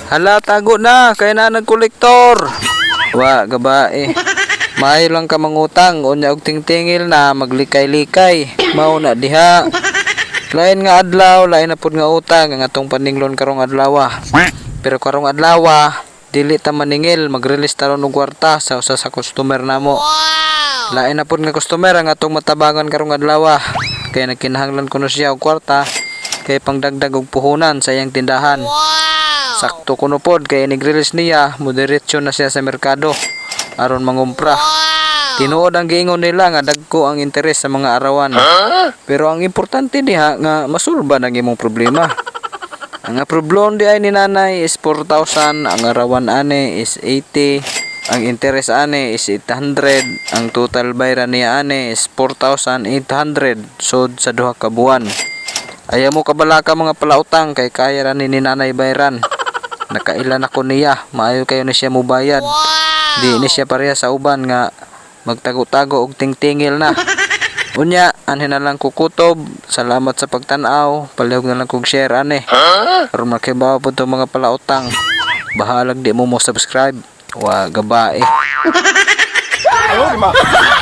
Hala, tago na. Kaya na nagkolektor. Wa, gabae. Maayo lang ka mangutang. Unya og tingtingil na, maglikay-likay. Mauna diha. Lain nga adlaw, lain na pud nga utang. Ang atong paninglon karong adlaw. Pero karong adlaw, dili ta maningil. Mag-release taron og kwarta sa usa sa customer namo. Lain na pud nga customer ang atong matabangan karong adlaw. Kaya nagkinahanglan ko na siya og kwarta. Kaya pangdagdag og puhunan sa iyang tindahan. Sakto kuno pod kay nag-release niya, moderetsyo na siya sa merkado aron mangumpra. Tinuod ang giingon nila nga dagko ang interes sa mga arawan. Pero ang importante diha nga masulba ang imong problema. Ang problem di ay ni nanay is 4,000, ang arawan ane is 80, ang interes ane is 800, ang total bayaran niya ane is 4,800 sud sa duha ka buwan. Ayaw mo kabalaka mga palautang kay kaya ra ni nanay bayaran. Nakailan ako niya, maayo kayo na siya mubayad. Di ni siya pareha sa uban nga magtago-tago og tingtingil na. Unya, anhin na lang kukutob. Salamat sa pagtanaw. Palihog na lang kog share ane. Aron makibaw po itong mga palautang. Bahalag di mo subscribe. Wa gabae.